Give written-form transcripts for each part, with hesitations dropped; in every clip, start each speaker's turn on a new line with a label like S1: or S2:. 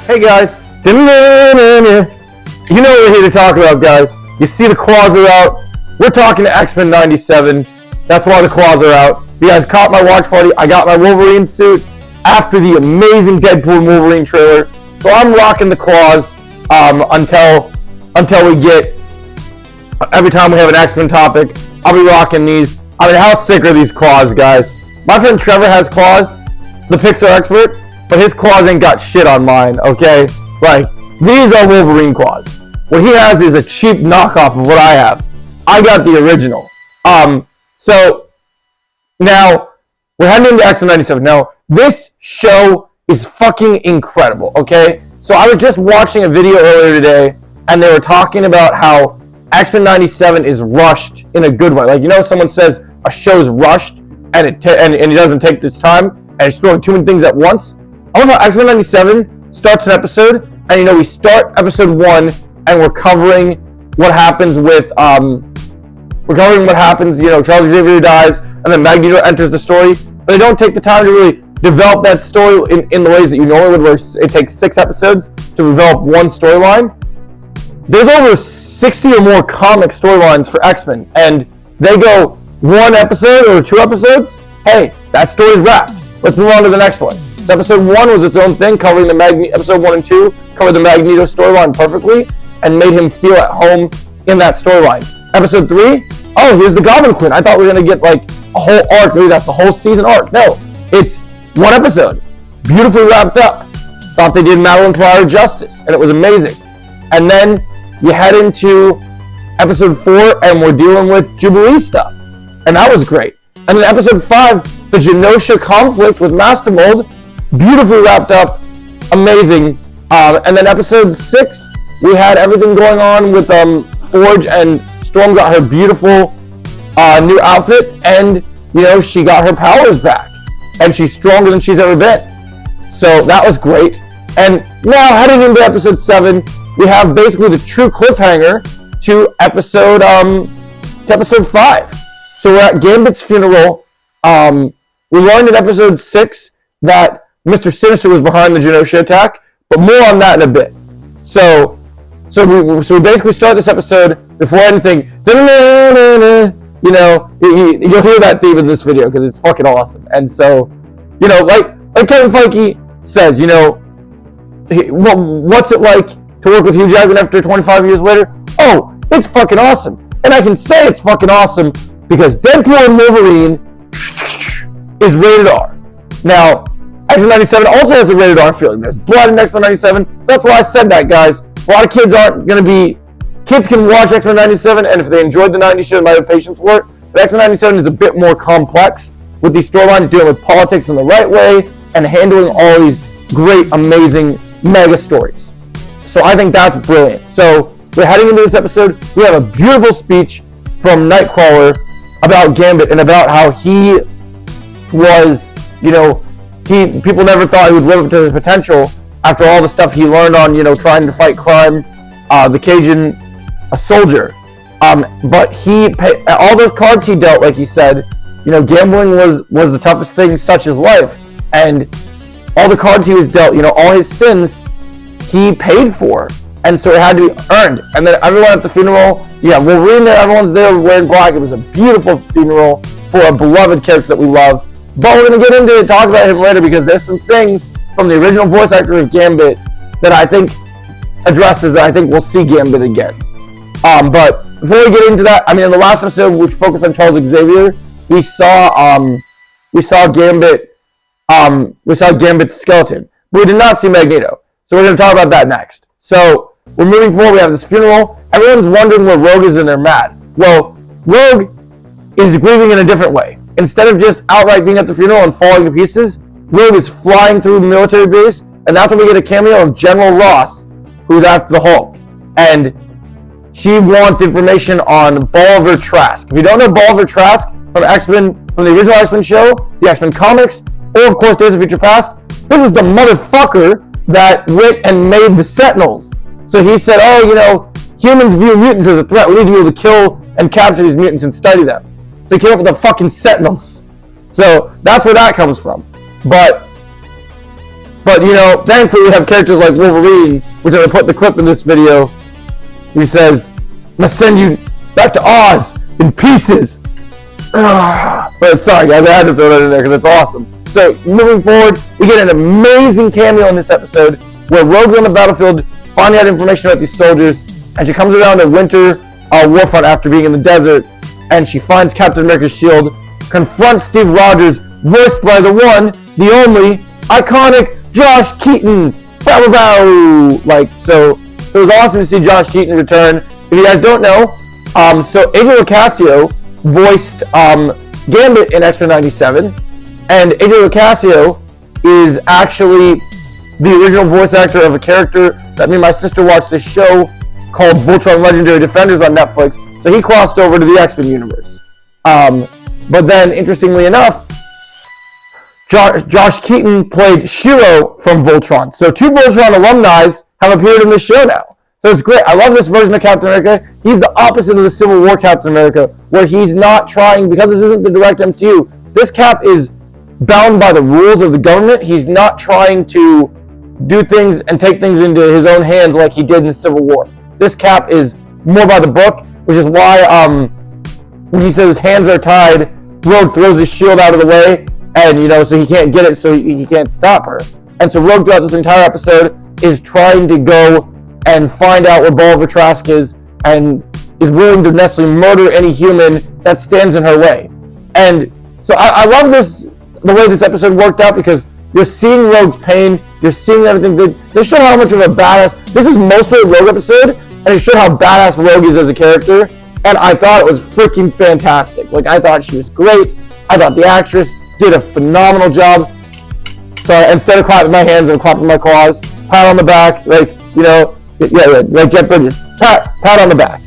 S1: Hey guys, you know what we're here to talk about, guys. You see the claws are out. We're talking to Xmen 97. That's why the claws are out. You guys caught my watch party. I got my Wolverine suit after the amazing Deadpool and Wolverine trailer. So I'm rocking the claws until we get, every time we have an X-Men topic, I'll be rocking these. I mean, how sick are these claws, guys? My friend Trevor has claws, the Pixar expert, but his claws ain't got shit on mine, okay? Like, these are Wolverine claws. What he has is a cheap knockoff of what I have. I got the original. So, now, we're heading into X-Men 97. Now, this show is fucking incredible, okay? So I was just watching a video earlier today, and they were talking about how X-Men 97 is rushed in a good way. Like, you know, someone says a show's rushed, and it doesn't take its time, and it's throwing too many things at once. I love how X-Men 97 starts an episode, and you know, we start episode 1, and we're covering what happens with, you know, Charles Xavier dies, and then Magneto enters the story, but they don't take the time to really develop that story in the ways that you normally would, where it takes 6 episodes to develop one storyline. There's over 60 or more comic storylines for X-Men, and they go 1 episode or 2 episodes, hey, that story's wrapped. Let's move on to the next one. So episode 1 was its own thing, covering episode 1 and 2 covered the Magneto storyline perfectly, and made him feel at home in that storyline. Episode 3, oh, here's the Goblin Queen. I thought we were going to get like a whole arc, maybe that's the whole season arc. No, it's 1 episode, beautifully wrapped up. Thought they did Madeline Pryor justice, and it was amazing. And then you head into episode 4, and we're dealing with Jubilee stuff, and that was great. And then episode 5, the Genosha conflict with Master Mold, beautifully wrapped up, amazing. And then episode 6, we had everything going on with Forge, and Storm got her beautiful new outfit, and you know, she got her powers back, and she's stronger than she's ever been. So that was great. And now heading into episode 7, we have basically the true cliffhanger to episode 5. So we're at Gambit's funeral. We learned in episode 6 that Mr. Sinister was behind the Genosha attack, but more on that in a bit. So we basically start this episode before anything. You know, you'll hear that theme in this video because it's fucking awesome. And so, you know, like Kevin Feige says, you know, what's it like to work with Hugh Jackman after 25 years later? Oh, it's fucking awesome. And I can say it's fucking awesome because Deadpool and Wolverine is rated R. Now, X-Men 97 also has a rated R feeling. There's blood in X-Men 97, so that's why I said that, guys. A lot of kids aren't going to be... Kids can watch X-Men 97, and if they enjoyed the 90s show, they might have patience for it. But X-Men 97 is a bit more complex with these storylines, dealing with politics in the right way, and handling all these great, amazing, mega stories. So I think that's brilliant. So we're heading into this episode. We have a beautiful speech from Nightcrawler about Gambit and about how he was, you know, people never thought he would live up to his potential after all the stuff he learned on, you know, trying to fight crime, the Cajun, a soldier. But all those cards he dealt, like he said, you know, gambling was the toughest thing such as life. And all the cards he was dealt, you know, all his sins, he paid for. And so it had to be earned. And then everyone at the funeral, yeah, Wolverine there, everyone's there wearing black. It was a beautiful funeral for a beloved character that we love. But we're going to get into it, talk about him later, because there's some things from the original voice actor of Gambit that I think addresses that I think we'll see Gambit again. But before we get into that, I mean, in the last episode, which focused on Charles Xavier, we saw Gambit's skeleton, but we did not see Magneto. So we're going to talk about that next. So we're moving forward. We have this funeral. Everyone's wondering where Rogue is, and they're mad. Well, Rogue is grieving in a different way. Instead of just outright being at the funeral and falling to pieces, Rogue is flying through the military base, and that's when we get a cameo of General Ross, who's after the Hulk. And she wants information on Bolivar Trask. If you don't know Bolivar Trask from X-Men, from the original X-Men show, the X-Men comics, or of course Days of Future Past, this is the motherfucker that went and made the Sentinels. So he said, oh, you know, humans view mutants as a threat. We need to be able to kill and capture these mutants and study them. So he came up with the fucking Sentinels. So that's where that comes from. But But, you know, thankfully we have characters like Wolverine, which I'm going to put the clip in this video. He says, "Must send you back to Oz in pieces." But sorry guys, I had to throw that in there because it's awesome. So, moving forward, we get an amazing cameo in this episode where Rogue's on the battlefield, finding out information about these soldiers, and she comes around a winter warfront after being in the desert, and she finds Captain America's shield, confronts Steve Rogers, voiced by the one, the only, iconic Josh Keaton. Bow, bow, bow. Like, so it was awesome to see Josh Keaton return. If you guys don't know, so Adrian Ocasio voiced Gambit in Xmen 97, and Adrian Ocasio is actually the original voice actor of a character that me and my sister watched this show called Voltron Legendary Defenders on Netflix, so he crossed over to the X-Men universe. But then, interestingly enough, Josh Keaton played Shiro from Voltron. So 2 Voltron alumni have appeared in this show now. So it's great. I love this version of Captain America. He's the opposite of the Civil War Captain America, where he's not trying, because this isn't the direct MCU, this Cap is bound by the rules of the government. He's not trying to do things and take things into his own hands like he did in Civil War. This Cap is more by the book, which is why when he says his hands are tied, Rogue throws his shield out of the way, and, you know, so he can't get it, so he can't stop her. And so Rogue throughout this entire episode is trying to go and find out where Bolivar Trask is, and is willing to necessarily murder any human that stands in her way. And so I love the way this episode worked out, because you're seeing Rogue's pain, you're seeing everything good. They show how much of a badass, this is mostly a Rogue episode, and it showed how badass Rogue is as a character, and I thought it was freaking fantastic. Like, I thought she was great. I thought the actress did a phenomenal job. So instead of clapping my hands, I'm clapping my claws. Pat on the back, like, you know, yeah, like Jeff Bridges. Pat on the back.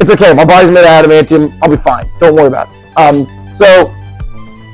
S1: It's okay, my body's made of adamantium, I'll be fine. Don't worry about it.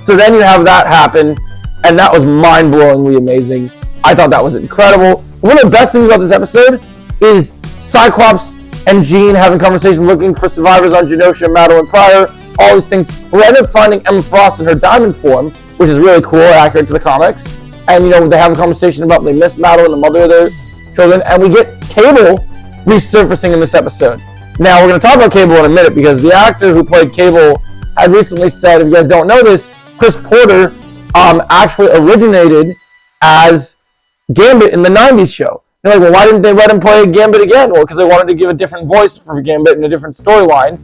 S1: So then you have that happen, and that was mind-blowingly amazing. I thought that was incredible. One of the best things about this episode is Cyclops and Jean having conversations looking for survivors on Genosha, Madeline Pryor, all these things. We end up finding Emma Frost in her diamond form, which is really cool, accurate to the comics. And, you know, they have a conversation about they miss Madeline, the mother of their children, and we get Cable resurfacing in this episode. Now, we're going to talk about Cable in a minute, because the actor who played Cable had recently said, if you guys don't know this, Chris Porter actually originated as Gambit in the 90s show. They're like, well, why didn't they let him play Gambit again? Well, because they wanted to give a different voice for Gambit and a different storyline.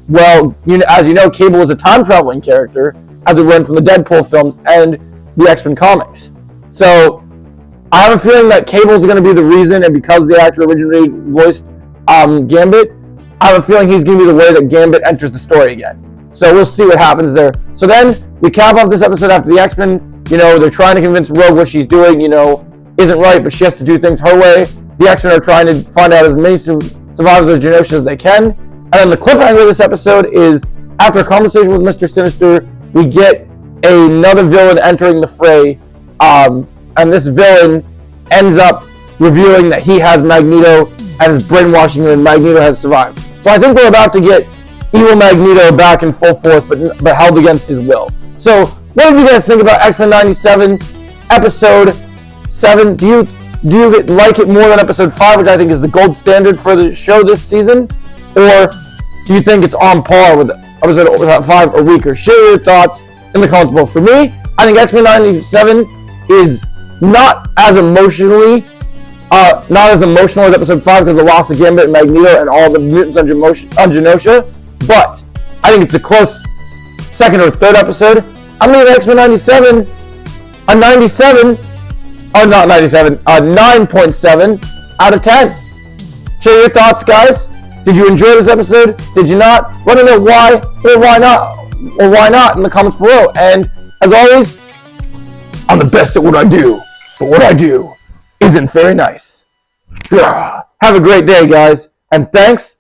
S1: Well, you know, as you know, Cable is a time-traveling character, as we learned from the Deadpool films and the X-Men comics. So, I have a feeling that Cable's going to be the reason, and because the actor originally voiced Gambit, I have a feeling he's going to be the way that Gambit enters the story again. So we'll see what happens there. So then, we cap off this episode after the X-Men, you know, they're trying to convince Rogue what she's doing, you know, isn't right, but she has to do things her way. The X-Men are trying to find out as many survivors of Genosha as they can. And then the cliffhanger of this episode is, after a conversation with Mr. Sinister, we get another villain entering the fray, and this villain ends up revealing that he has Magneto and is brainwashing him, and Magneto has survived. So I think we're about to get evil Magneto back in full force, but held against his will. So what did you guys think about X-Men 97, episode 7? Do you like it more than episode 5, which I think is the gold standard for the show this season? Or do you think it's on par with episode 5 or weaker? Share your thoughts in the comments below. For me, I think X-Men 97 is not as emotional as episode 5 because of the loss of Gambit and Magneto and all the mutants on Genosha, but I think it's a close second or third episode. I'm going to give X-Men 97 a 9.7 out of 10. Share your thoughts, guys. Did you enjoy this episode? Did you not? Let me know why or why not in the comments below. And as always, I'm the best at what I do, but what I do isn't very nice. Have a great day, guys, and thanks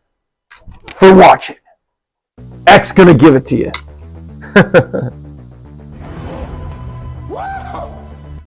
S1: for watching. X gonna give it to you.